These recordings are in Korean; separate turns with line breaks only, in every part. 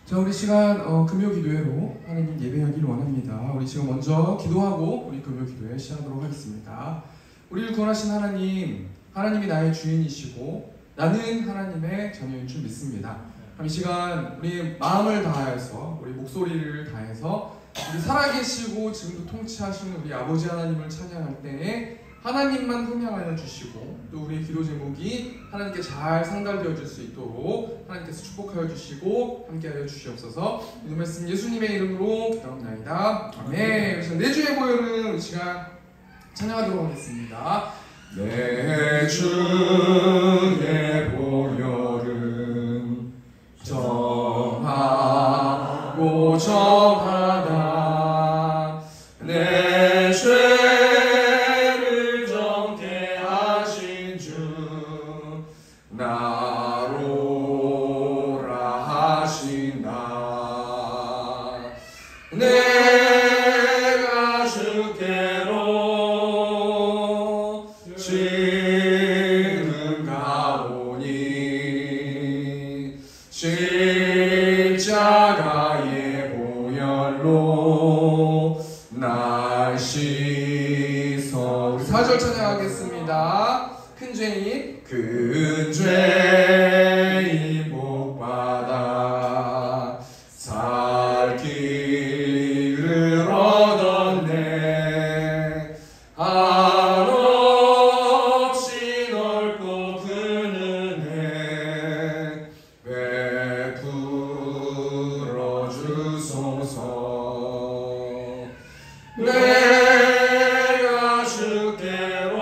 자, 우리 시간 금요 기도회로 하나님 예배하기를 원합니다. 우리 지금 먼저 기도하고 우리 금요 기도회 시작하도록 하겠습니다. 우리를 구원하신 하나님, 하나님이 나의 주인이시고 나는 하나님의 자녀인 줄 믿습니다. 이 시간 우리 마음을 다해서 우리 목소리를 다해서 우리 살아계시고 지금도 통치하시는 우리 아버지 하나님을 찬양할 때에 하나님만 흥명하여 주시고 또 우리의 기도 제목이 하나님께 잘 상달되어질 수 있도록 하나님께서 축복하여 주시고 함께하여 주시옵소서. 이 말씀 예수님의 이름으로 기도합나이다. 아멘. 그래서 내 주의 보혈은 이 시간 찬양하도록 하겠습니다. 내 주의 보혈은 정하고 정하다. 내 죄를 정케 하신 주 나로라 하시나. 내가 주께로 지금 가오니 십자가의 보혈로 날 씻어. 우리 4절 찬양하겠습니다. 큰 죄인 복받아 살 길을 얻었네. 한없이 넓고 큰 은혜 베풀어 주소서. 내가 주께로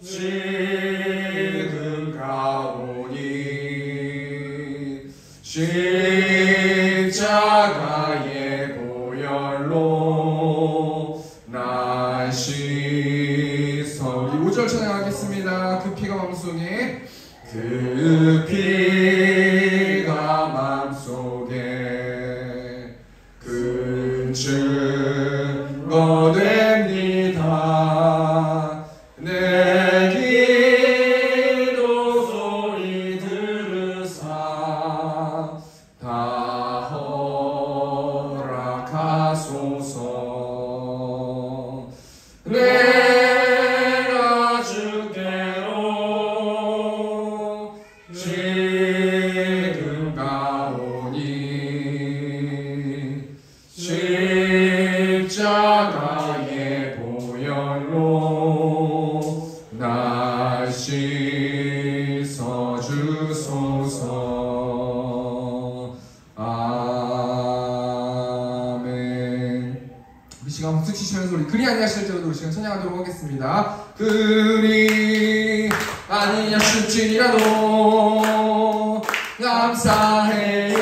지금 가오니 십자가의 보혈로 날 씻어. 우리 5절 찬양하겠습니다. 그 피가 맘속에, 그 피가 맘속에 큰 증거 됩니다. 내 기도 소리 들으사 다 허락하소서. 내가 주께로 지금 가오니 십자가의 보혈로 날 씻어 주소서. 아멘. 우리 시간 박수 치시면서 우리 그리 아니하실 때로도 우리 시간 찬양하도록 하겠습니다. 그리 아니하실지라도 감사해요.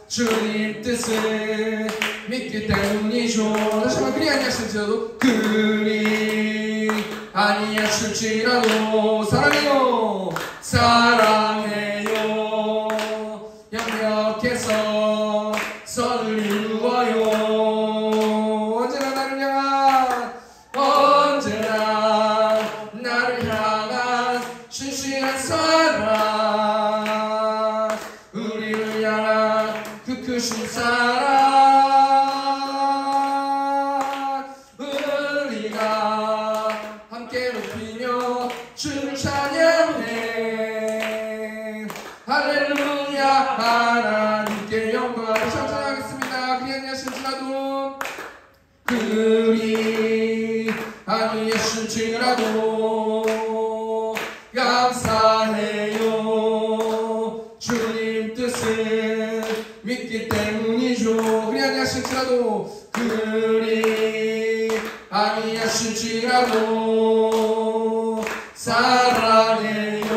주님 뜻을 믿기 때문이죠. 다시 한번 그리 아니하실지라도, 그리 아니하실지라도 사랑해요. 사랑해요. 영역해서 선을 이루어요. 언제나 나를 향한 신실한 사랑, 우리를 향한 그 크신 사랑, 우리가 함께 높이며 주를 찬양해. 할렐루야. 하나님께 영광. 다시 한번 찬양하겠습니다. 그리 아니하실지라도, 그리 아니하실지라도 감사해요. 주님 뜻을 믿기 때문이죠. 그리 아니하실지라도, 그리 아니하실지라도 사랑해요.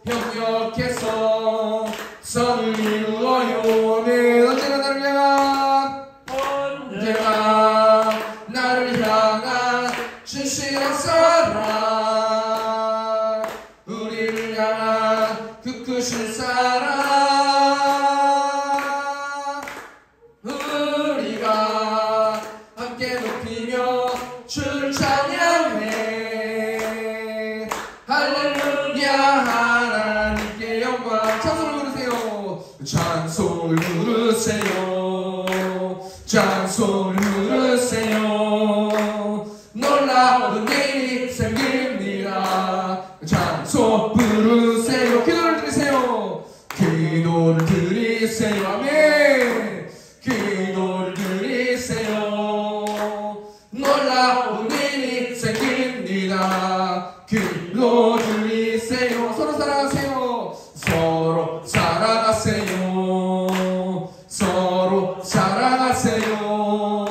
협력해서 선을 이루어요. 네, 언제나 나를 향한 진실한 사랑, 우리를 향한 그 크신 사랑, 우리가 함께 높이며 주를 찬양해. 찬양하세요.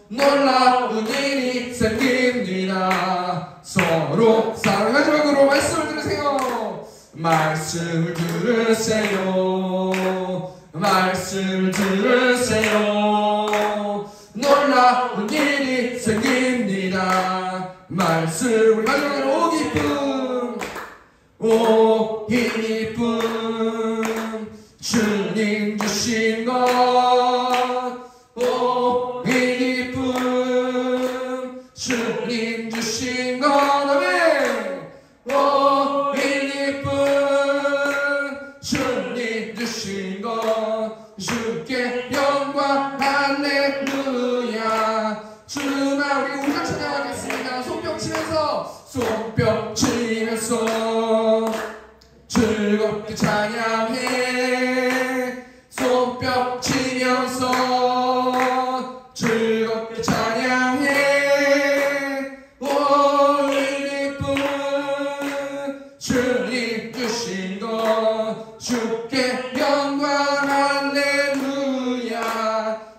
놀라운 일이 생깁니다. 서로 사랑. 마지막으로 말씀을 들으세요. 말씀을 들으세요. 말씀을 들으세요. 놀라운 일이 생깁니다. 말씀. 우리 마지막으로 오 기쁨, 오 기쁨, 주님 주신 것, 오 기쁨, 주님 주신 것. 아멘. 오 기쁨, 주님 주신 것, 주께 영광. 할렐루야. 주나. 우리 우리가 찬양하겠습니다. 손뼉 치면서, 손뼉 치면서 즐겁게 찬양해. 손뼉 치면서 즐겁게 찬양해. 오 기쁨, 주님 주신 것, 주께 영광. 할렐루야.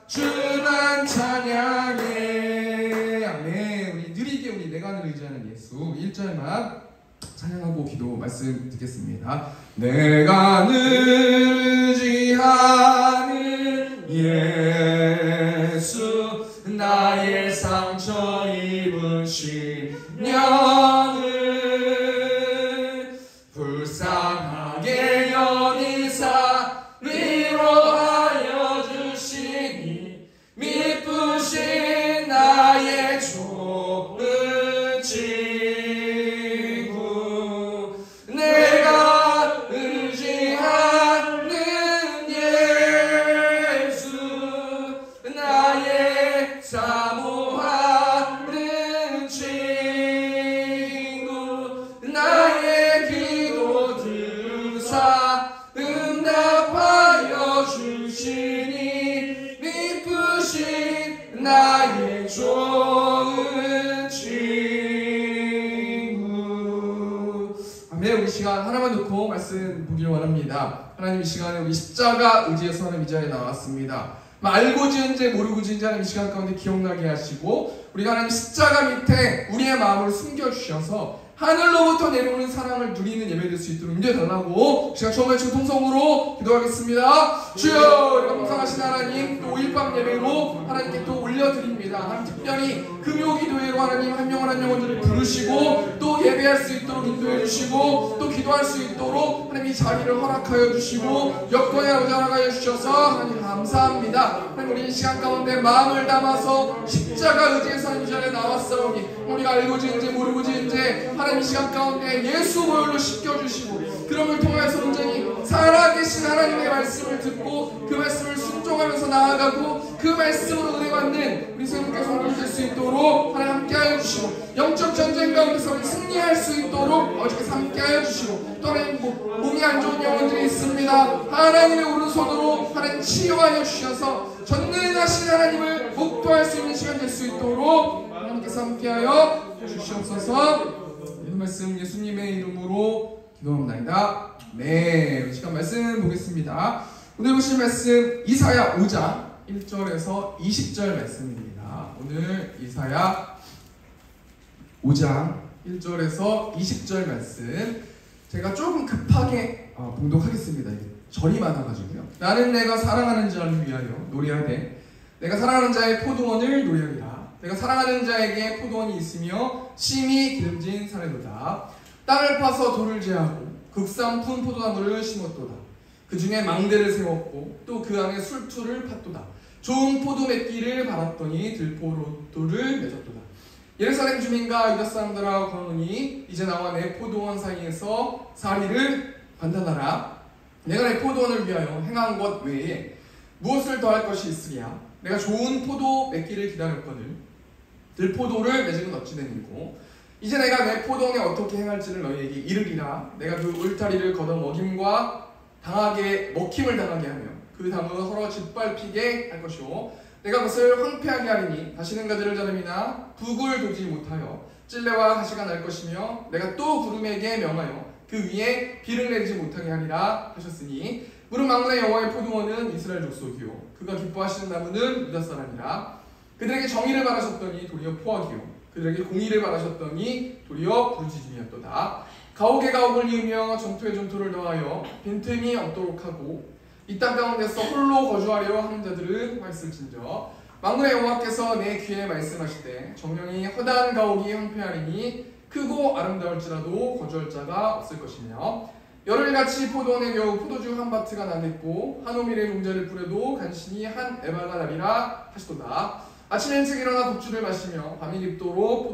주만 찬양해. 아멘. 우리 느리게 우리 내가 의지하는 예수 1절만 찬양하고 기도 말씀 듣겠습니다. 내가 늘 의지하는 예수, 나의 상처 입은 심령을 불쌍하게 여기사 위로하여 주시니, 미쁘신 나의 좋은 친구, 내가 의지하는 예수, 나의 사모하는 친구, 나의 기도 들으사 응답하여 주시니, 미쁘신 나의 좋은 친구. 아멘. 우리 시간 하나만 놓고 말씀 보기를 원합니다. 하나님, 이 시간에 우리 십자가 의지해서 하나님 이 자리에 나왔습니다. 알고 지은 죄 모르고 지은 죄 하나님 이 시간 가운데 기억나게 하시고, 우리가 하나님 십자가 밑에 우리의 마음을 숨겨주셔서 하늘로부터 내려오는 사랑을 누리는 예배 될 수 있도록 인도해달라고 시간 처음에 통성으로 기도하겠습니다. 주여, 우리가 동상하신 하나님, 또 5일 밤 예배로 하나님께 또 올려드립니다. 하나님, 특별히 금요기도회로 하나님 한 영혼 한 영혼들을 부르시고 또 예배할 수 있도록 인도해 주시고, 또 기도할 수 있도록 하나님 이 자리를 허락하여 주시고 여건에 오자라가여 주셔서 하나님 감사합니다. 하나님, 우리 이 시간 가운데 마음을 담아서 십자가 의지에서 하나님 이 자리에 나왔사오니, 우리가 알고 지은 죄 모르고 지은 죄 하나님 이 시간 가운데 예수 보혈로 씻겨주시고, 그럼을 통해서 온전히 살아계신 하나님의 말씀을 듣고 그 말씀을 순종하면서 나아가고 그 말씀으로 은혜받는 우리 성도님께 성도될 수 있도록 하나님 함께하여 주시고, 영적 전쟁 가운데서 우리 승리할 수 있도록 어저께 함께하여 주시고, 또 하나님 몸이 안 좋은 영혼들이 있습니다. 하나님의 오른손으로 하나님 치유하여 주셔서 전능하신 하나님을 목도할 수 있는 시간 될 수 있도록 하나님께서 함께하여 주시옵소서. 이 말씀 예수님의 이름으로 기도합니다. 네, 시간 말씀 보겠습니다. 오늘 보실 말씀 이사야 5장 1절에서 20절 말씀입니다. 오늘 이사야 5장 1절에서 20절 말씀 제가 조금 급하게 봉독하겠습니다. 절이 많아가지고요. 나는 내가 사랑하는 자를 위하여 노래하되 내가 사랑하는 자의 포도원을 노래하리라. 내가 사랑하는 자에게 포도원이 있으며 심히 기름진 산이로다. 땅을 파서 돌을 제하고 극상품 포도나무를 심었도다. 그 중에 망대를 세웠고 또 그 안에 술투를 팠도다. 좋은 포도 맺기를 바랐더니 들포로도를 맺었도다. 예루살렘 주민과 유다 사람들아 거노니 이제 나와 내 포도원 사이에서 사리를 판단하라. 내가 내 포도원을 위하여 행한 것 외에 무엇을 더할 것이 있으랴. 내가 좋은 포도 맺기를 기다렸거늘 들포도를 맺으면 어찌 되니고, 이제 내가 내 포도원에 어떻게 행할지를 너희에게 이르리라. 내가 그 울타리를 걷어 먹임과 먹힘을 당하게 하며 그 담을 헐어 짓밟히게 할 것이요, 내가 그것을 황폐하게 하리니 다시는 그들을 자름이나 북을 도지 못하여 찔레와 가시가 날 것이며, 내가 또 구름에게 명하여 그 위에 비를 내리지 못하게 하리라 하셨으니, 무릇 만군의 여호와의 포도원은 이스라엘 족속이요 그가 기뻐하시는 나무는 유다 사람이라. 그들에게 정의를 바라셨더니 도리어 포악이요 그들에게 공의를 바라셨더니 도리어 부르짖음이었도다. 가옥에 가옥을 이으며 전토에 전토를 더하여 빈틈이 없도록 하고 이 땅 가운데서 홀로 거주하려 하는 자들은 화 있을진저. 만군의 여호와께서 내 귀에 말씀하시되 정령이 허다한 가옥이 황폐하리니 크고 아름다울지라도 거주할 자가 없을 것이며 열흘같이 포도원에 겨우 포도주 한 바트가 나겠고 한 오밀의 종자를 뿌려도 간신히 한 에바가 나리라 하시도다. 아침에 일찍 일어나 독주를 마시며 밤이 깊도록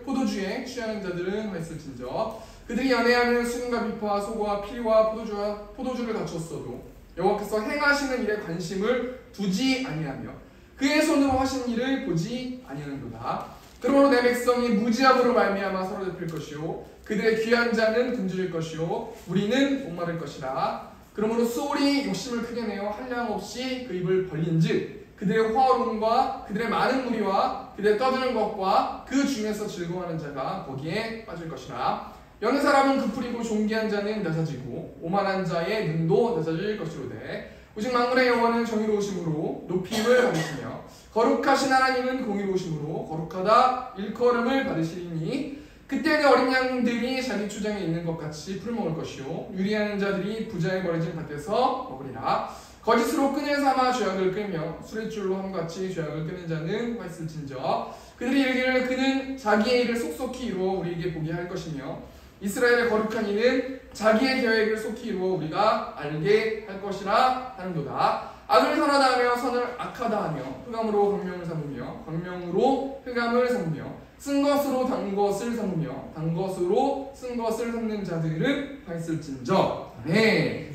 포도주에 취하는 자들은 화 있을진저. 그들이 연애하는 수금과 비파와 소고와 피리와 포도주를 갖췄어도 여호와께서 행하시는 일에 관심을 두지 아니하며 그의 손으로 하신 일을 보지 아니하는도다. 그러므로 내 백성이 무지함으로 말미암아 사로잡힐 것이요 그들의 귀한 자는 굶주릴 것이요 우리는 목마를 것이라. 그러므로 수올이 욕심을 크게 내어 한량 없이 그 입을 벌린즉 그들의 화로움과 그들의 많은 무리와 그들의 떠드는 것과 그 중에서 즐거워하는 자가 거기에 빠질 것이라. 여느 사람은 그풀이고 존귀한 자는 낮아지고 오만한 자의 눈도 낮아질 것이로되 오직 만군의 여호와는 정의로우심으로 높임을 받으시며 거룩하신 하나님은 공의로우심으로 거룩하다 일컬음을 받으시리니 그때는 어린 양들이 자기 주장에 있는 것 같이 풀을 먹을 것이요 유리하는 자들이 부자의 버려진 밭에서 먹으리라. 거짓으로 끈을 삼아 죄악을 끌며 수레줄로 함같이 죄악을 끄는 자는 화 있을진저. 그들이 이르기를 그는 자기의 일을 속속히 이루어 우리에게 보게 할 것이며 이스라엘의 거룩한 이는 자기의 계획을 속히 이루어 우리가 알게 할 것이라 하는도다. 악을 선하다 하며 선을 악하다 하며 흑암으로 광명을 삼으며 광명으로 흑암을 삼으며 쓴 것으로 단 것을 삼으며 단 것으로 쓴 것을 삼는 자들은 화 있을진저. 네.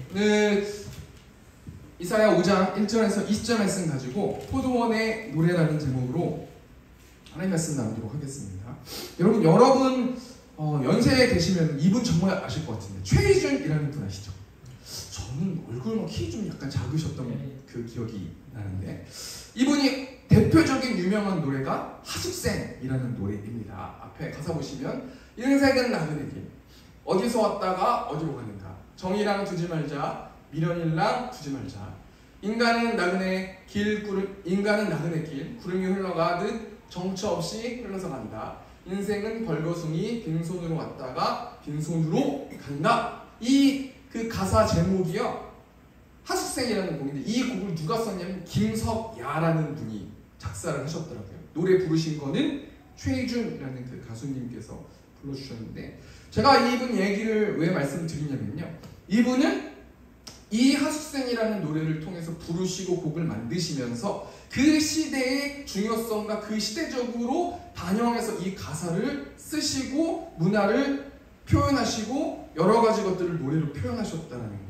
이사야 5장 1절에서 20절 말씀 가지고 포도원의 노래라는 제목으로 하나님 말씀 나누도록 하겠습니다. 여러분 연세에 계시면 이분 정말 아실 것 같은데 최희준이라는 분 아시죠? 저는 얼굴 키 좀 약간 작으셨던 그 기억이 나는데 이분이 대표적인 유명한 노래가 하숙생이라는 노래입니다. 앞에 가사 보시면 인생은 나그네 길 어디서 왔다가 어디로 가는가 정이랑 두지 말자 미련일랑 두지 말자 인간은 나그네 길 구름이 흘러가듯 정처 없이 흘러서 간다. 인생은 벌거숭이 빈손으로 왔다가 빈손으로 간다. 이 그 가사 제목이요 하숙생이라는 곡인데 이 곡을 누가 썼냐면 김석야라는 분이 작사를 하셨더라고요. 노래 부르신 거는 최희준이라는 그 가수님께서 불러주셨는데 제가 이분 얘기를 왜 말씀드리냐면요 이분은 이 하숙생이라는 노래를 통해서 부르시고 곡을 만드시면서 그 시대의 중요성과 그 시대적으로 반영해서 이 가사를 쓰시고 문화를 표현하시고 여러 가지 것들을 노래로 표현하셨다는 거예요.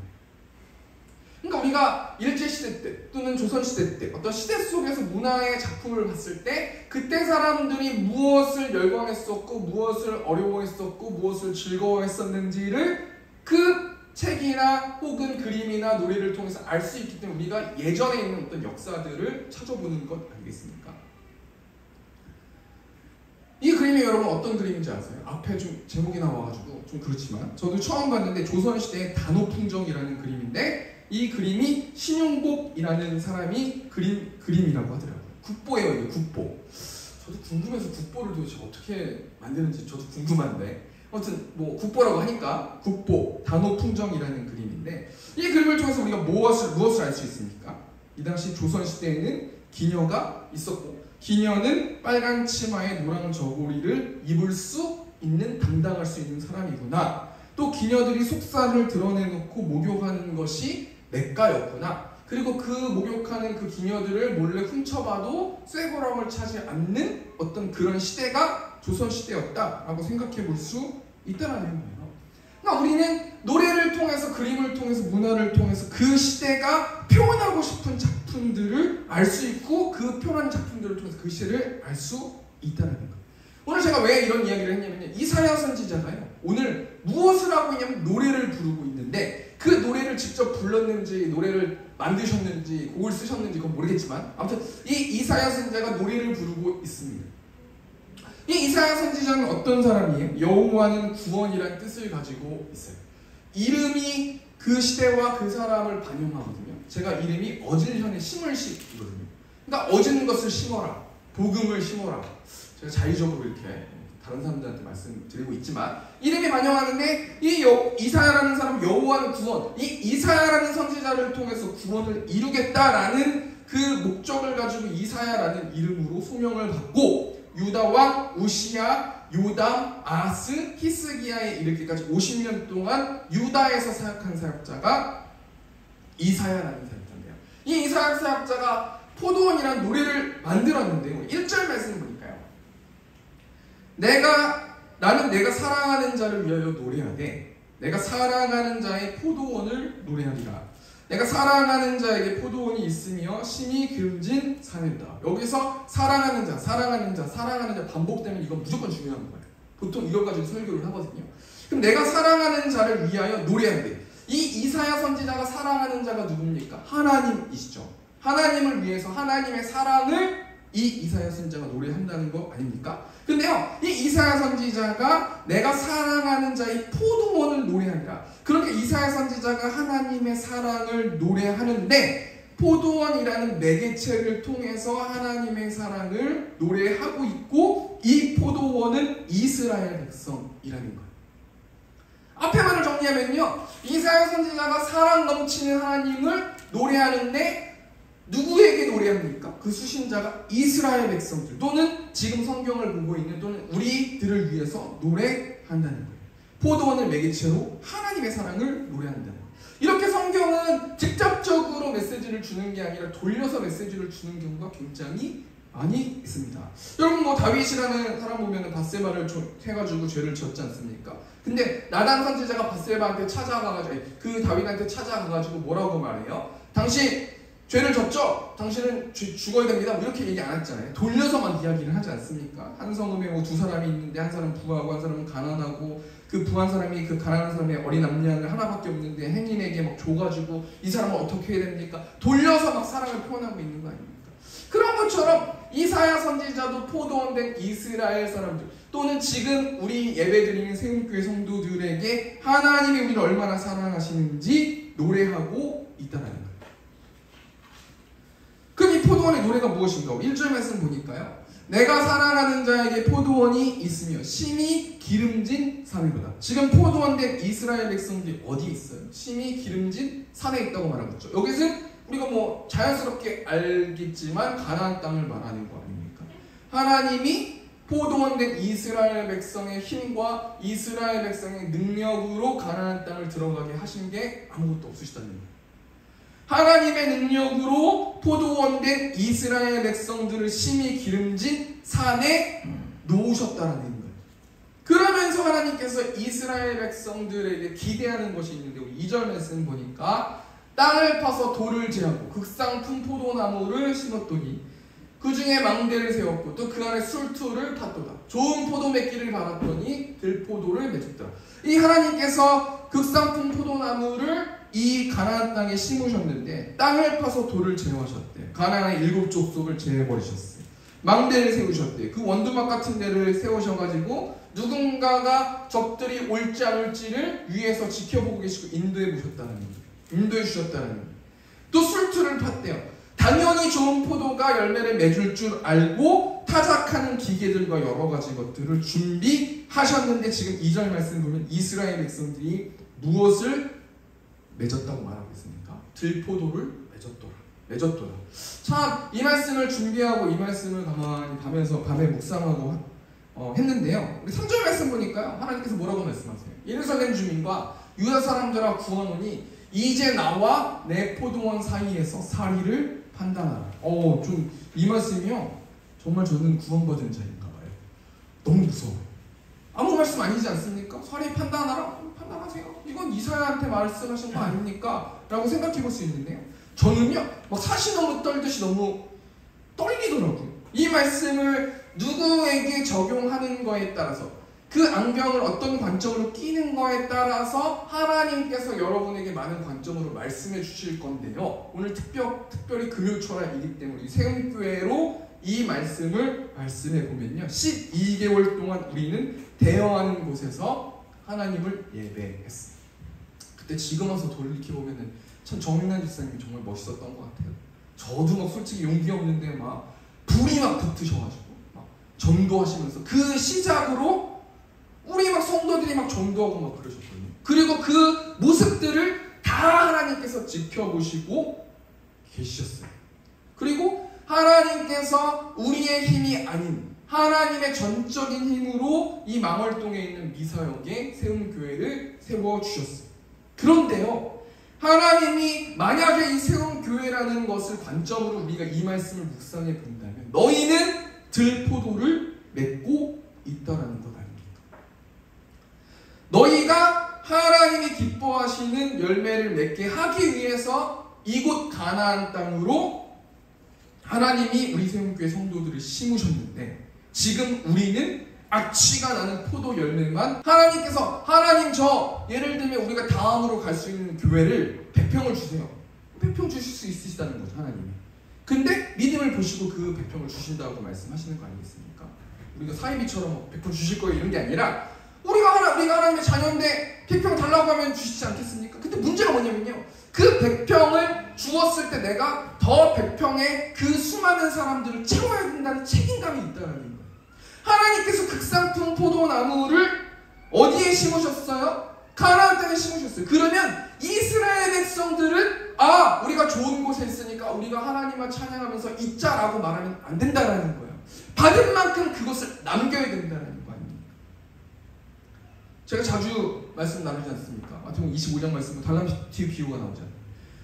그러니까 우리가 일제시대 때 또는 조선시대 때 어떤 시대 속에서 문화의 작품을 봤을 때 그때 사람들이 무엇을 열광했었고 무엇을 어려워했었고 무엇을 즐거워했었는지를 그 책이나 혹은 그림이나 노래를 통해서 알 수 있기 때문에 우리가 예전에 있는 어떤 역사들을 찾아보는 것 아니겠습니까? 이 그림이 여러분 어떤 그림인지 아세요? 앞에 좀 제목이 나와가지고 좀 그렇지만 저도 처음 봤는데 조선시대의 단오풍정이라는 그림인데 이 그림이 신용복이라는 사람이 그림이라고 하더라고요. 국보예요, 이게 국보. 저도 궁금해서 국보를 도대체 어떻게 만드는지 저도 궁금한데 아무튼 뭐 국보라고 하니까 국보, 단오풍정이라는 그림인데 이 그림을 통해서 우리가 무엇을 알 수 있습니까? 이 당시 조선시대에는 기녀가 있었고 기녀는 빨간 치마에 노랑 저고리를 입을 수 있는 당당할 수 있는 사람이구나. 또 기녀들이 속살을 드러내놓고 목욕하는 것이 냇가였구나. 그리고 그 목욕하는 그 기녀들을 몰래 훔쳐봐도 쇠고랑을 차지 않는 어떤 그런 시대가 조선시대였다라고 생각해 볼 수 있다는 거예요. 그러니까 우리는 노래를 통해서 그림을 통해서 문화를 통해서 그 시대가 표현하고 싶은 작품들을 알 수 있고 그 표현하는 작품들을 통해서 그 시대를 알 수 있다는 거예요. 오늘 제가 왜 이런 이야기를 했냐면요. 이사야 선지자가요. 오늘 무엇을 하고 있냐면 노래를 부르고 있는데 그 노래를 직접 불렀는지 노래를 만드셨는지 곡을 쓰셨는지 그건 모르겠지만 아무튼 이 이사야 선지자가 노래를 부르고 있습니다. 이 이사야 선지자는 어떤 사람이에요? 여호와는 구원이라는 뜻을 가지고 있어요. 이름이 그 시대와 그 사람을 반영하거든요. 제가 이름이 어질현의 심을식이거든요. 그러니까 어진 것을 심어라, 복음을 심어라. 제가 자의적으로 이렇게 다른 사람들한테 말씀드리고 있지만 이름이 반영하는데 이 이사야라는 사람, 여호와는 구원, 이 이사야라는 선지자를 통해서 구원을 이루겠다라는 그 목적을 가지고 이사야라는 이름으로 소명을 받고 유다 왕 우시야, 요담, 아하스, 히스기야에 이르기까지 50년 동안 유다에서 사역한 사역자가 이사야라는 사역자인데요. 이 이사야 사역자가 포도원이라는 노래를 만들었는데요. 1절 말씀 보니까요. 나는 내가 사랑하는 자를 위하여 노래하되 내가 사랑하는 자의 포도원을 노래하리라. 내가 사랑하는 자에게 포도원이 있으며 심히 기름진 산이다. 여기서 사랑하는 자 반복되면 이건 무조건 중요한 거예요. 보통 이걸 가지고 설교를 하거든요. 그럼 내가 사랑하는 자를 위하여 노래한대. 이 이사야 선지자가 사랑하는 자가 누굽니까? 하나님이시죠. 하나님을 위해서 하나님의 사랑을 이 이사야 선지자가 노래한다는 거 아닙니까? 근데요, 이 이사야 선지자가 내가 사랑하는 자의 포도원을 노래하니라. 그렇게 이사야 선지자가 하나님의 사랑을 노래하는데 포도원이라는 매개체를 통해서 하나님의 사랑을 노래하고 있고 이 포도원은 이스라엘 백성이라는 거예요. 앞에만을 정리하면요, 이사야 선지자가 사랑 넘치는 하나님을 노래하는데 누구에게 노래합니까? 그 수신자가 이스라엘 백성들 또는 지금 성경을 보고 있는 또는 우리들을 위해서 노래한다는 거예요. 포도원을 매개체로 하나님의 사랑을 노래한다는 거예요. 이렇게 성경은 직접적으로 메시지를 주는 게 아니라 돌려서 메시지를 주는 경우가 굉장히 많이 있습니다. 여러분 뭐 다윗이라는 사람 보면 밧세바를 해가지고 죄를 지었지 않습니까? 근데 나단 선지자가 밧세바한테 찾아가가지고 그 다윗한테 찾아가가지고 뭐라고 말해요? 당신 죄를 졌죠? 당신은 죽어야 됩니다. 이렇게 얘기 안 했잖아요. 돌려서만 이야기를 하지 않습니까? 한 성읍에 뭐 두 사람이 있는데 한 사람은 부하고 한 사람은 가난하고 그 부한 사람이 그 가난한 사람의 어린 남녀를 하나밖에 없는데 행인에게 막 줘가지고 이 사람은 어떻게 해야 됩니까? 돌려서 막 사랑을 표현하고 있는 거 아닙니까? 그런 것처럼 이사야 선지자도 포도원된 이스라엘 사람들 또는 지금 우리 예배드리는 세움교회 성도들에게 하나님이 우리를 얼마나 사랑하시는지 노래하고 있다는 거예요. 그럼 이 포도원의 노래가 무엇인가? 1절 말씀 보니까요. 내가 사랑하는 자에게 포도원이 있으며 심히 기름진 산이로다. 지금 포도원된 이스라엘 백성들이 어디 있어요? 심히 기름진 산에 있다고 말하고 있죠. 여기서는 우리가 뭐 자연스럽게 알겠지만 가나안 땅을 말하는 거 아닙니까? 하나님이 포도원된 이스라엘 백성의 힘과 이스라엘 백성의 능력으로 가나안 땅을 들어가게 하신 게 아무것도 없으시다는 거예요. 하나님의 능력으로 포도원된 이스라엘 백성들을 심히 기름진 산에 놓으셨다는 거예요. 그러면서 하나님께서 이스라엘 백성들에게 기대하는 것이 있는데 우리 2절 말씀 보니까 땅을 파서 돌을 제하고 극상품 포도나무를 심었더니 그 중에 망대를 세웠고 또 그 안에 술투를 탔도다. 좋은 포도 맺기를 바랐더니 들포도를 맺었더라. 이 하나님께서 극상품 포도나무를 이 가나안 땅에 심으셨는데 땅을 파서 돌을 제어하셨대. 가나안의 7 족속을 제해버리셨어요. 망대를 세우셨대. 그 원두막 같은 데를 세우셔가지고 누군가가 적들이 올지 안 올지를 위에서 지켜보고 계시고 인도해 보셨다는 거예요. 인도해 주셨다는 거예요. 또 술투를 팠대요. 당연히 좋은 포도가 열매를 맺을 줄 알고 타작하는 기계들과 여러 가지 것들을 준비하셨는데 지금 2절 말씀 보면 이스라엘 백성들이 무엇을 맺었다고 말하고 있습니까? 들포도를 맺었더라. 참 이 말씀을 준비하고 이 말씀을 가만히 밤에 묵상하고 했는데요. 우리 3절 말씀 보니까요. 하나님께서 뭐라고 말씀하세요? 예루살렘 주민과 유다 사람들아 구원하니 이제 나와 내 포도원 사이에서 사리를 판단하라. 좀 이 말씀이요. 정말 저는 구원받은 자인가 봐요. 너무 무서워요. 아무 말씀 아니지 않습니까? 사리 판단하라. 판단하세요. 이건 이사야한테 말씀하신 거 아닙니까? 라고 생각해 볼 수 있는데요. 저는요. 막 사시 너무 떨듯이 너무 떨리더라고요. 이 말씀을 누구에게 적용하는 거에 따라서 그 안경을 어떤 관점으로 끼는 거에 따라서 하나님께서 여러분에게 많은 관점으로 말씀해 주실 건데요. 오늘 특별히 금요초라이기 때문에 이 세움교회로 이 말씀을 말씀해 보면요. 12개월 동안 우리는 대여하는 곳에서 하나님을 예배했어요. 그때 지금 와서 돌이켜보면은 참 정민환 집사님이 정말 멋있었던 것 같아요. 저도 막 솔직히 용기 없는데 막 불이 막 붙으셔가지고 막 전도하시면서 그 시작으로 우리 막 성도들이 막 전도하고 막 그러셨거든요. 그리고 그 모습들을 다 하나님께서 지켜보시고 계셨어요. 그리고 하나님께서 우리의 힘이 아닌 하나님의 전적인 힘으로 이 망월동에 있는 미사역에 세운 교회를 세워주셨어요. 그런데요, 하나님이 만약에 이 세운 교회라는 것을 관점으로 우리가 이 말씀을 묵상해 본다면 너희는 들포도를 맺고 있다라는 것 아닙니까? 너희가 하나님이 기뻐하시는 열매를 맺게 하기 위해서 이곳 가나안 땅으로 하나님이 우리 세운교회 성도들을 심으셨는데 지금 우리는 악취가 나는 포도 열매만 하나님께서 하나님 저 예를 들면 우리가 다음으로 갈 수 있는 교회를 100평을 주세요. 100평 주실 수 있으시다는 거죠, 하나님이. 근데 믿음을 보시고 그 100평을 주신다고 말씀하시는 거 아니겠습니까? 우리가 사이비처럼 100평 주실 거예요 이런 게 아니라 우리가 하나님의 자녀인데 100평 달라고 하면 주시지 않겠습니까? 근데 문제가 뭐냐면요, 그 100평을 주었을 때 내가 더 100평의 그 수많은 사람들을 채워야 된다는 책임감이 있다는 거예요. 하나님께서 극상품 포도나무를 어디에 심으셨어요? 가나안 땅에 심으셨어요. 그러면 이스라엘 백성들은 우리가 좋은 곳에 있으니까 우리가 하나님을 찬양하면서 있자라고 말하면 안 된다는 거예요. 받은 만큼 그것을 남겨야 된다는 거 아닙니까? 제가 자주 말씀 나누지 않습니까? 마태복음 25장 말씀은 달란트 비유가 나오잖아요.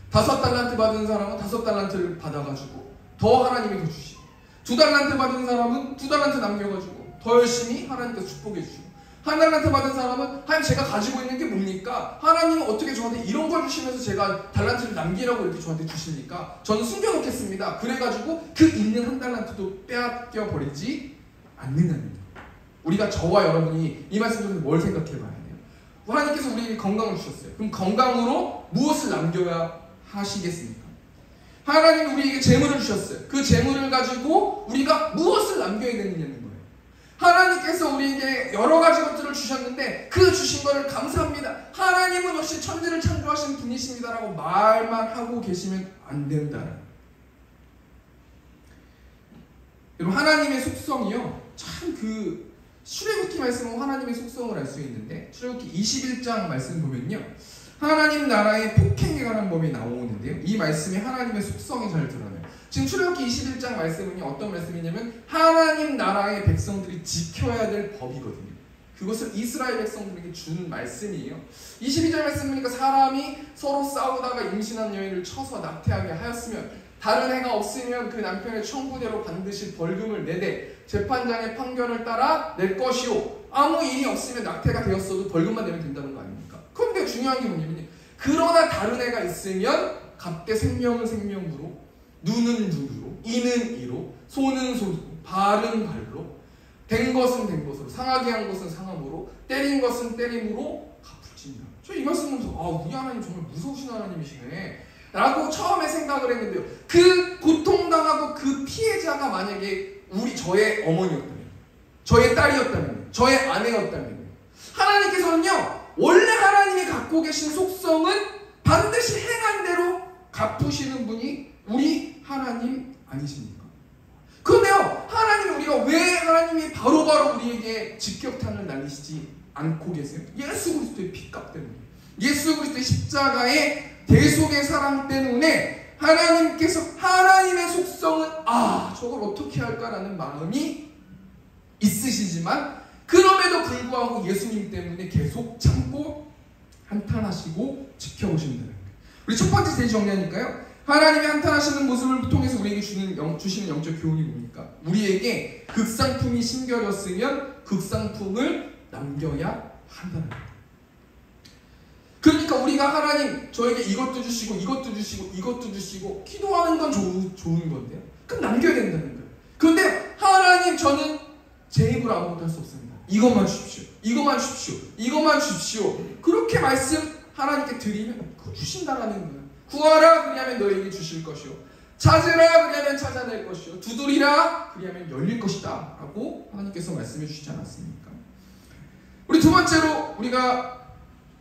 5달란트 받은 사람은 5달란트를 받아가지고 더 하나님이 더 주시고 2달란트 받은 사람은 2달란트 남겨가지고 더 열심히 하나님께서 축복해 주시고 1달란트 받은 사람은 하나님 제가 가지고 있는 게 뭡니까? 하나님은 어떻게 저한테 이런 걸 주시면서 제가 달란트를 남기라고 이렇게 저한테 주십니까? 저는 숨겨놓겠습니다. 그래가지고 그 있는 1달란트도 빼앗겨 버리지 않는다는 거예요. 우리가 저와 여러분이 이 말씀 중에서 뭘 생각해 봐야 돼요? 하나님께서 우리에게 건강을 주셨어요. 그럼 건강으로 무엇을 남겨야 하시겠습니까? 하나님이 우리에게 재물을 주셨어요. 그 재물을 가지고 우리가 무엇을 남겨야 되느냐는 거예요. 하나님께서 우리에게 여러 가지 것들을 주셨는데 그 주신 것을 감사합니다. 하나님은 역시 천지를 창조하신 분이십니다라고 말만 하고 계시면 안 된다. 여러분, 하나님의 속성이요, 참 출애굽기 말씀은 하나님의 속성을 알 수 있는데 출애굽기 21장 말씀 보면요, 하나님 나라의 폭행에 관한 법이 나오는데요, 이 말씀이 하나님의 속성이 잘 드러나요. 지금 출애굽기 21장 말씀은요, 어떤 말씀이냐면 하나님 나라의 백성들이 지켜야 될 법이거든요. 그것을 이스라엘 백성들에게 주는 말씀이에요. 22절 말씀 보니까 사람이 서로 싸우다가 임신한 여인을 쳐서 낙태하게 하였으면 다른 해가 없으면 그 남편의 청구대로 반드시 벌금을 내되 재판장의 판결을 따라 낼 것이요, 아무 일이 없으면 낙태가 되었어도 벌금만 내면 된다는 거 아닙니까? 그런데 중요한 게 뭐냐면 그러나 다른 해가 있으면 각대 생명은 생명으로, 눈은 눈으로, 이는 이로, 손은 손으로, 발은 발로, 된 것은 된 것으로, 상하게 한 것은 상함으로, 때린 것은 때림으로 갚을지니라. 저 이 말씀 보면서 우리 하나님 정말 무서우신 하나님이시네 라고 처음에 생각을 했는데요, 그 고통당하고 그 피해자가 만약에 저의 어머니였다면, 저의 딸이었다면, 저의 아내였다면, 하나님께서는요 원래 하나님이 갖고 계신 속성은 반드시 행한 대로 갚으시는 분이 우리 하나님 아니십니까? 그런데요, 하나님이 우리가 왜 하나님이 바로바로 우리에게 직격탄을 날리시지 않고 계세요? 예수 그리스도의 피값 때문에, 예수 그리스도의 십자가의 대속의 사랑 때문에 하나님께서 하나님의 속성은 저걸 어떻게 할까라는 마음이 있으시지만 그럼에도 불구하고 예수님 때문에 계속 참고 한탄하시고 지켜오신다는 거예요. 우리 첫 번째 스테이지 정리하니까요, 하나님이 한탄하시는 모습을 통해서 우리에게 주시는 영적 교훈이 뭡니까? 우리에게 극상품이 심겨졌으면 극상품을 남겨야 한다는 거예요. 그러니까 우리가 하나님 저에게 이것도 주시고 이것도 주시고 이것도 주시고 기도하는 건 좋은 건데요, 그럼 남겨야 된다는 거예요. 그런데 하나님 저는 제 입으로 아무것도 할 수 없습니다. 이것만 주십시오. 이것만 주십시오. 이것만 주십시오. 그렇게 말씀 하나님께 드리면 그거 주신다라는 거예요. 구하라 그리하면 너에게 주실 것이요, 찾으라 그리하면 찾아낼 것이요, 두드리라 그리하면 열릴 것이다 라고 하나님께서 말씀해 주시지 않았습니까? 우리 두 번째로 우리가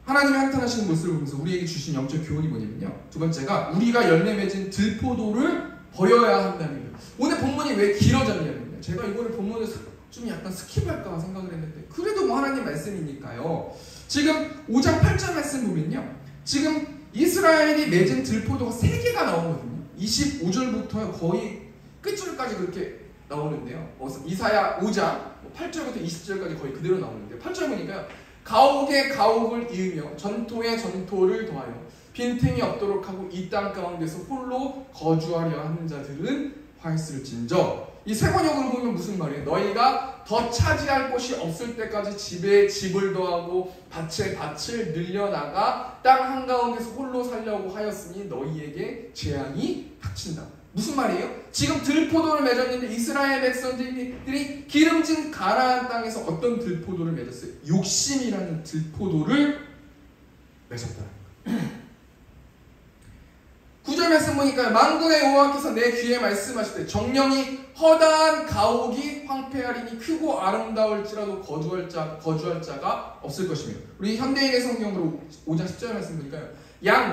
하나님이 한탄하시는 모습을 보면서 우리에게 주신 영적 교훈이 뭐냐면요. 두 번째가 우리가 열매 맺은 들포도를 버려야 한다는 거예요. 오늘 본문이 왜 길어졌냐면요. 제가 이거를 본문을 좀 약간 스킵할까 생각을 했는데 그래도 뭐 하나님 말씀이니까요. 지금 5장 8절 말씀 보면요. 지금 이스라엘이 맺은 들포도가 3개가 나오거든요. 25절부터 거의 끝줄까지 그렇게 나오는데요. 이사야 5장 8절부터 20절까지 거의 그대로 나오는데요. 8절 보니까요. 가옥에 가옥을 이으며 전토에 전토를 더하여 빈틈이 없도록 하고 이 땅 가운데서 홀로 거주하려 하는 자들은 화있을진저. 이 세 번역으로 보면 무슨 말이에요? 너희가 더 차지할 곳이 없을 때까지 집에 집을 더하고 밭에 밭을 늘려나가 땅 한가운데서 홀로 살려고 하였으니 너희에게 재앙이 닥친다. 무슨 말이에요? 지금 들포도를 맺었는데 이스라엘 백성들이 기름진 가나안 땅에서 어떤 들포도를 맺었어요? 욕심이라는 들포도를 맺었다. 9절 말씀 보니까 만군의 여호와께서 내 귀에 말씀하실 때 정령이 허다한 가옥이 황폐하리니 크고 아름다울지라도 거주할 자가 없을 것이며. 우리 현대인의 성경으로 5장 10절 말씀 보니까요. 양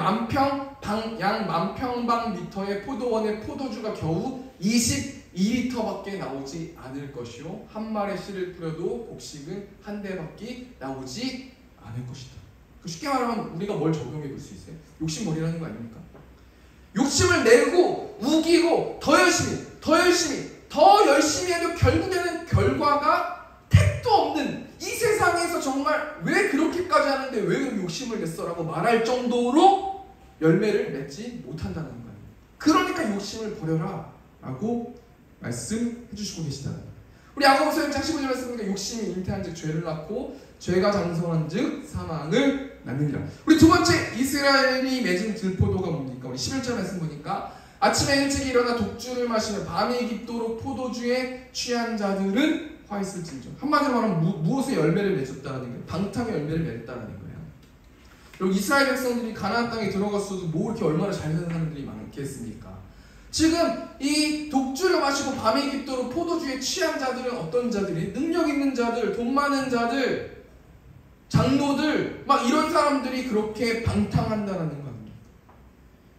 만평방 미터의 포도원의 포도주가 겨우 22리터밖에 나오지 않을 것이요 한 마리 씨를 뿌려도 곡식은 한 대밖에 나오지 않을 것이다. 쉽게 말하면 우리가 뭘 적용해 볼 수 있어요? 욕심머리라는 거 아닙니까? 욕심을 내고 우기고 더 열심히 해도 결국에는 결과가 택도 없는 이 세상에서 정말 왜 그렇게까지 하는데 왜 욕심을 냈어? 라고 말할 정도로 열매를 맺지 못한다는 거예요. 그러니까 욕심을 버려라 라고 말씀해 주시고 계시다는 거예요. 우리 야고보서 1장 15절 말씀입니다. 욕심이 잉태한 즉 죄를 낳고 죄가 장성한 즉 사망을 낳느니라. 우리 두 번째 이스라엘이 맺은 들포도가 뭡니까? 우리 11절 말씀 보니까 아침에 일찍 일어나 독주를 마시며 밤이 깊도록 포도주에 취한 자들은 화있을진저. 한마디로 말하면 무엇의 열매를 맺었다는 거예요? 방탕의 열매를 맺었다는 거예요. 여러분 이스라엘 백성들이 가나안 땅에 들어갔어도 뭐 이렇게 얼마나 잘 사는 사람들이 많겠습니까? 지금 이 독주를 마시고 밤이 깊도록 포도주에 취한 자들은 어떤 자들이? 능력 있는 자들, 돈 많은 자들, 장로들 막 이런 사람들이 그렇게 방탕한다는 겁니다.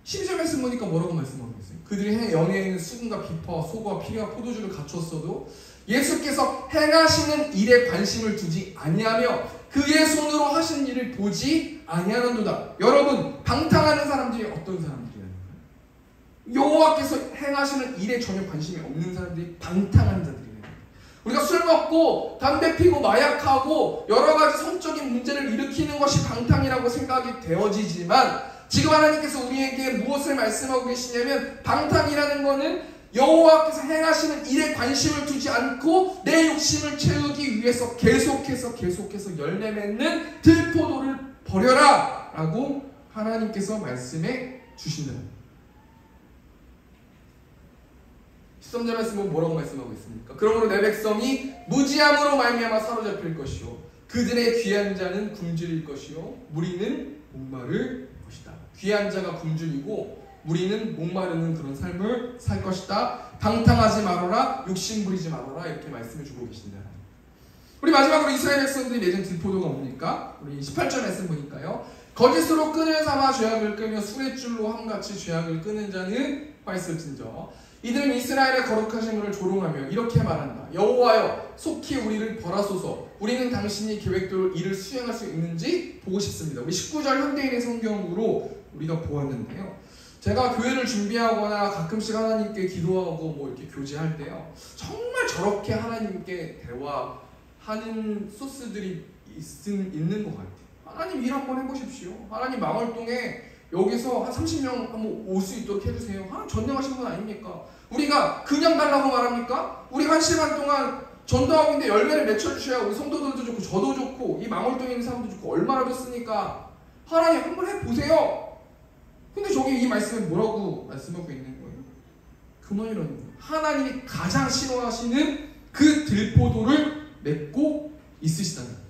12절 말씀 보니까 뭐라고 말씀하고 있어요? 그들이 연애에는 수금과 비파와 소고와 피리와 포도주를 갖췄어도 예수께서 행하시는 일에 관심을 두지 아니하며 그의 손으로 하신 일을 보지 아니하는도다. 여러분 방탕하는 사람들이 어떤 사람들이라는 거예요? 여호와께서 행하시는 일에 전혀 관심이 없는 사람들이 방탕한 자들이에요. 우리가 술 먹고 담배 피고 마약하고 여러 가지 성적인 문제를 일으키는 것이 방탕이라고 생각이 되어지지만 지금 하나님께서 우리에게 무엇을 말씀하고 계시냐면 방탕이라는 것은 여호와께서 행하시는 일에 관심을 두지 않고 내 욕심을 채우기 위해서 계속해서 열매 맺는 들포도를 버려라 라고 하나님께서 말씀해 주신다. 13절 말씀은 뭐라고 말씀하고 있습니까? 그러므로 내 백성이 무지함으로 말미암아 사로잡힐 것이요 그들의 귀한 자는 굶주릴 것이요 무리는 목마를 것이다. 귀한 자가 굶주리고 무리는 목마르는 그런 삶을 살 것이다. 방탕하지 말아라, 욕심 부리지 말아라 이렇게 말씀해 주고 계신다. 우리 마지막으로 이스라엘 백성들이 맺은 들포도가 뭡니까? 우리 18절 말씀 보니까요. 거짓으로 끈을 삼아 죄악을 끄며 수레줄로 함같이 죄악을 끄는 자는 화있을진저. 이들은 이스라엘의 거룩하심을 조롱하며 이렇게 말한다. 여호와여 속히 우리를 벌하소서. 우리는 당신이 계획대로 이를 수행할 수 있는지 보고 싶습니다. 우리 19절 현대인의 성경으로 우리가 보았는데요. 제가 교회를 준비하거나 가끔씩 하나님께 기도하고 뭐 이렇게 교제할 때요. 정말 저렇게 하나님께 대화하는 소스들이 있는 것 같아요. 하나님 일 한번 해보십시오. 하나님 망월동에 여기서 한 30명 한번 올 수 있도록 해주세요. 하나님 전능하신 분 아닙니까? 우리가 그냥 달라고 말합니까? 우리 1시간 동안 전도하고 있는데 열매를 맺혀주셔야 우리 성도들도 좋고 저도 좋고 이 망월동에 있는 사람도 좋고 얼마나 좋습니까? 하나님 한번 해보세요. 근데 저기 이 말씀에 뭐라고 말씀하고 있는 거예요? 그만이라는 거예요. 하나님이 가장 싫어하시는 그 들포도를 맺고 있으시다는 거예요.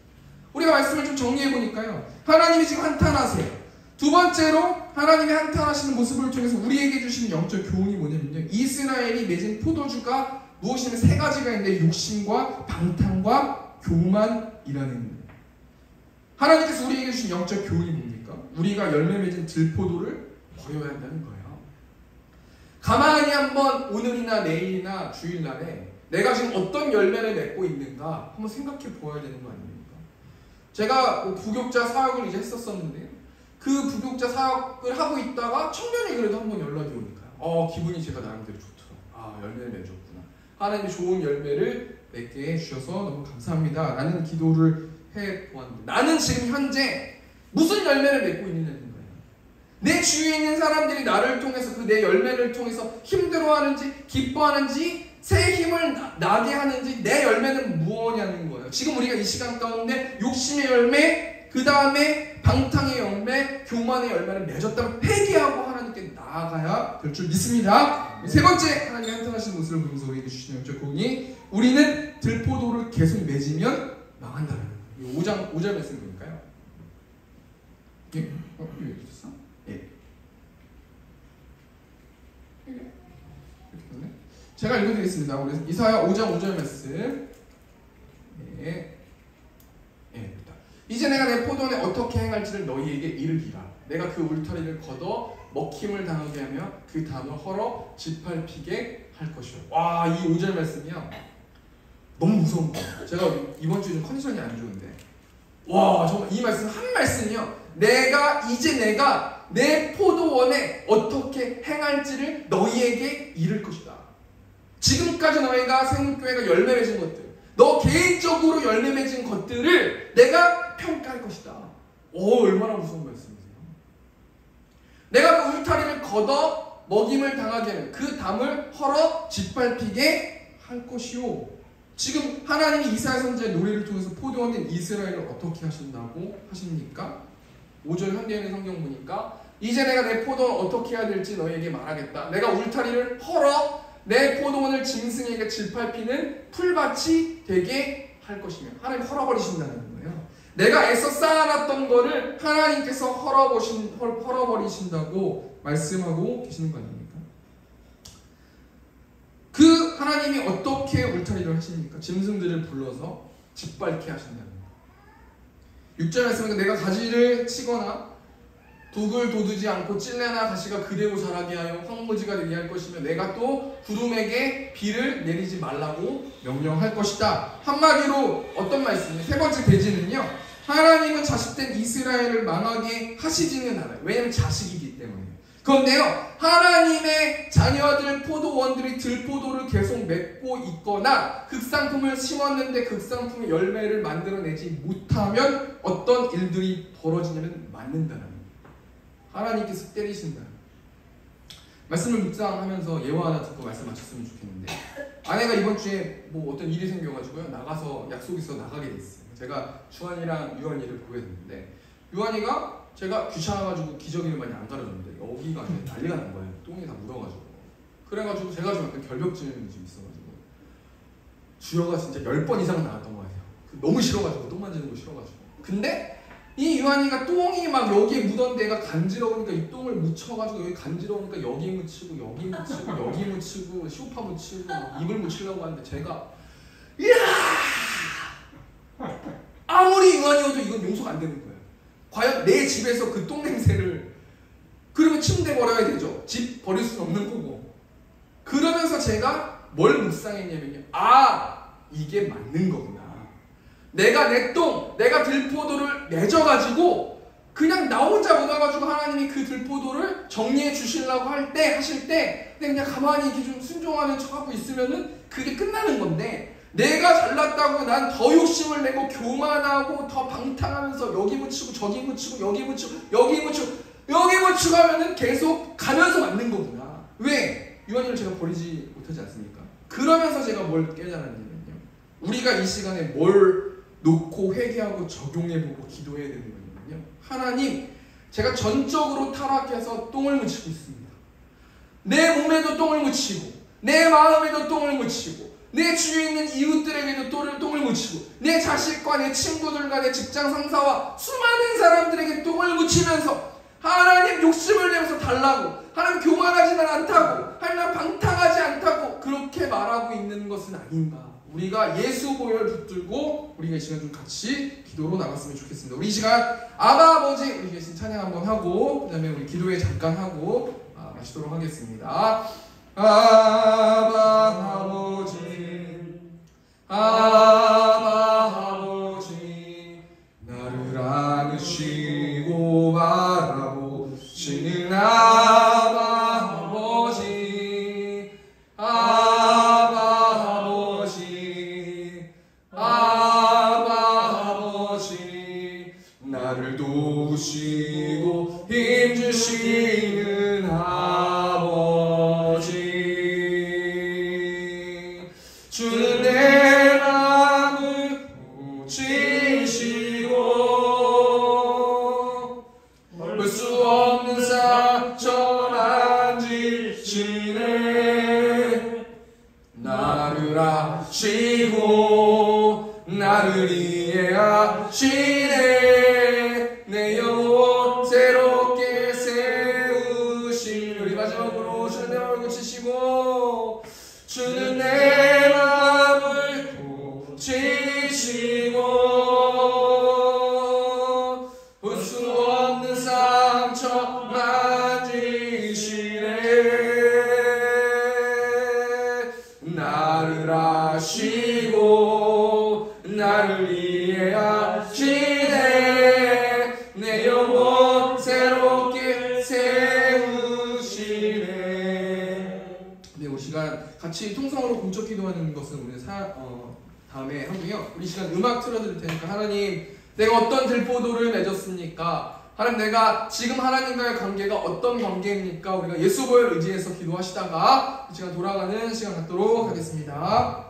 우리가 말씀을 좀 정리해보니까요. 하나님이 지금 한탄하세요. 두 번째로 하나님이 한탄하시는 모습을 통해서 우리에게 주시는 영적 교훈이 뭐냐면요. 이스라엘이 맺은 포도주가 무엇이냐면 세 가지가 있는데 욕심과 방탕과 교만이라는 거예요. 하나님께서 우리에게 주신 영적 교훈이 뭡니까? 우리가 열매 맺은 들포도를 버려야 한다는 거예요. 가만히 한번 오늘이나 내일이나 주일날에 내가 지금 어떤 열매를 맺고 있는가 한번 생각해 보아야 되는 거 아닙니까? 제가 부교육자 사역을 이제 했었었는데 그 부교육자 사역을 하고 있다가 청년이 그래도 한번 연락이 오니까요. 기분이 제가 나름대로 좋더라고요. 열매를 맺었구나. 하나님이 좋은 열매를 맺게 해주셔서 너무 감사합니다. 라는 기도를 해보았는데 나는 지금 현재 무슨 열매를 맺고 있느냐는 거예요. 내 주위에 있는 사람들이 나를 통해서 그 내 열매를 통해서 힘들어하는지 기뻐하는지 새 힘을 나게 하는지 내 열매는 무엇냐는 거예요. 지금 우리가 이 시간 가운데 욕심의 열매, 그 다음에 방탕의 열매, 교만의 열매를 맺었다면 회개하고 하나님께 나아가야 될 줄 믿습니다. 세 번째, 하나님이 한탄하시는 모습을 보면서 우리에게 주시는 영적 교훈이 우리는 들포도를 계속 맺으면 망한다는 거예요. 5절 말씀 보니까요. 예? 왜 있었어? 예. 제가 읽어드리겠습니다. 우리 이사야 5장 5절 말씀. 예. 이제 내가 내 포도원에 어떻게 행할지를 너희에게 이르기라. 내가 그 울타리를 걷어 먹힘을 당하게 하며 그 담을 헐어 짓밟히게 할 것이요. 와, 이 5절 말씀이요. 너무 무서운 거예요. 제가 이번 주에 좀 컨디션이 안 좋은데. 와, 정말 이 말씀 한 말씀이요. 내가 내 포도원에 어떻게 행할지를 너희에게 이를 것이다. 지금까지 너희가 생명교회가 열매 맺은 것들, 너 개인적으로 열매 맺은 것들을 내가 평가할 것이다. 얼마나 무서운 말씀이세요. 내가 그 울타리를 걷어 먹임을 당하게 하면 그 담을 헐어 짓밟히게 할 것이요. 지금 하나님이 이사야 선지자의 노래를 통해서 포도원인 이스라엘을 어떻게 하신다고 하십니까? 5절 현대인의 성경 보니까 이제 내가 내 포도원 어떻게 해야 될지 너희에게 말하겠다. 내가 울타리를 헐어 내 포도원을 짐승에게 짓밟히는 풀밭이 되게 할 것이며, 하나님 헐어버리신다는 거예요. 내가 애써 쌓아놨던 거를 하나님께서 헐어버리신다고 말씀하고 계시는 거 아닙니까? 그 하나님이 어떻게 울타리를 하십니까? 짐승들을 불러서 짓밟게 하신다는 거예요. 6절 말씀은 내가 가지를 치거나 독을 돋우지 않고 찔레나 가시가 그대로 자라게 하여 황무지가 되게 할 것이며 내가 또 구름에게 비를 내리지 말라고 명령할 것이다. 한마디로 어떤 말씀이에요? 세 번째 대지는요, 하나님은 자식된 이스라엘을 망하게 하시지는 않아요. 왜냐하면 자식이기 때문에. 그런데요, 하나님의 자녀들 포도원들이 들포도를 계속 맺고 있거나 극상품을 심었는데 극상품의 열매를 만들어내지 못하면 어떤 일들이 벌어지냐면 맞는다는 거예요. 하나님께서 때리신다. 말씀을 묵상하면서 예화 하나 듣고 말씀 마쳤으면 좋겠는데, 아내가 이번 주에 뭐 어떤 일이 생겨가지고요, 나가서 약속이 있어 나가게 됐어요. 제가 주한이랑 유한이를 보게 됐는데, 유한이가 제가 귀찮아가지고 기저귀를 많이 안 갈아줬는데 여기가 난리가 난 거예요. 똥이 다 묻어가지고. 그래가지고 제가 좀 약간 결벽증이 좀 있어가지고 주여가 진짜 10번 이상 나왔던 거 같아요. 너무 싫어가지고, 똥 만지는 거 싫어가지고. 근데 이 유한이가 똥이 막 여기에 묻은 데가 간지러우니까 이 똥을 묻혀가지고, 여기 간지러우니까 여기 묻히고 여기 묻히고 여기 묻히고 쇼파 묻히고 입을 묻히려고 하는데, 제가 이야, 아무리 유한이어도 이건 용서가 안 되는 거예요. 과연 내 집에서 그 똥 냄새를, 그러면 침대 버려야 되죠. 집 버릴 수는 없는 거고. 그러면서 제가 뭘 묵상했냐면요, 이게 맞는 거구나. 내가 내 똥, 내가 들포도를 맺어가지고 그냥 나 혼자 묻어가지고 하나님이 그 들포도를 정리해 주시려고 하실 때 그냥 가만히 이렇게 좀 순종하는 척하고 있으면은 그게 끝나는 건데, 내가 잘났다고 난 더 욕심을 내고 교만하고 더 방탕하면서 여기 묻히고 저기 묻히고 여기 묻히고 여기 묻히고 여기 묻히고 하면은 계속 가면서 맞는 거구나. 왜? 유한이를 제가 버리지 못하지 않습니까? 그러면서 제가 뭘 깨달았냐면요, 우리가 이 시간에 뭘 놓고 회개하고 적용해보고 기도해야 되는 거냐면요, 하나님, 제가 전적으로 타락해서 똥을 묻히고 있습니다. 내 몸에도 똥을 묻히고 내 마음에도 똥을 묻히고 내 주위에 있는 이웃들에게도 똥을 묻히고 내 자식과 내 친구들과 내 직장 상사와 수많은 사람들에게 똥을 묻히면서 하나님 욕심을 내면서 달라고, 하나님 교만하지는 않다고, 하나님 방탕하지 않다고 그렇게 말하고 있는 것은 아닌가. 우리가 예수 보혈 붙들고 우리가 이 시간 좀 같이 기도로 나갔으면 좋겠습니다. 우리 이 시간 아바 아버지 우리 계신 찬양 한번 하고 그 다음에 우리 기도회 잠깐 하고 마치도록 하겠습니다. 아바 아버지, 아바 아버지, 나를 안으시고 바라보시는 아바 아버지, 아바 아버지, 아바 아버지, 나를 도우시고 힘주시는 아버지, 주는 내 마음을 고치시고 볼 수 없는 상처 만지시네. 나를 아시고 나를 이해하시네. 내 영혼 새롭게 세우시네. 우리 마지막으로 주는 내 마음을 고치시고, 주는 내 마음을 고치시고 볼 수 없는 상처 만지시네. 나를 아시고 나를 이해하시네. 내 영혼 새롭게 세우시네. 네, 우리 시간 같이 통성으로 공적 기도하는 것은 우리 다음에 하고요. 우리 시간 음악 틀어드릴 테니까, 하나님 내가 어떤 들포도를 맺었습니까? 하나님 내가 지금 하나님과의 관계가 어떤 관계입니까? 우리가 예수 보혈 의지해서 기도하시다가 이 시간 돌아가는 시간 갖도록 하겠습니다.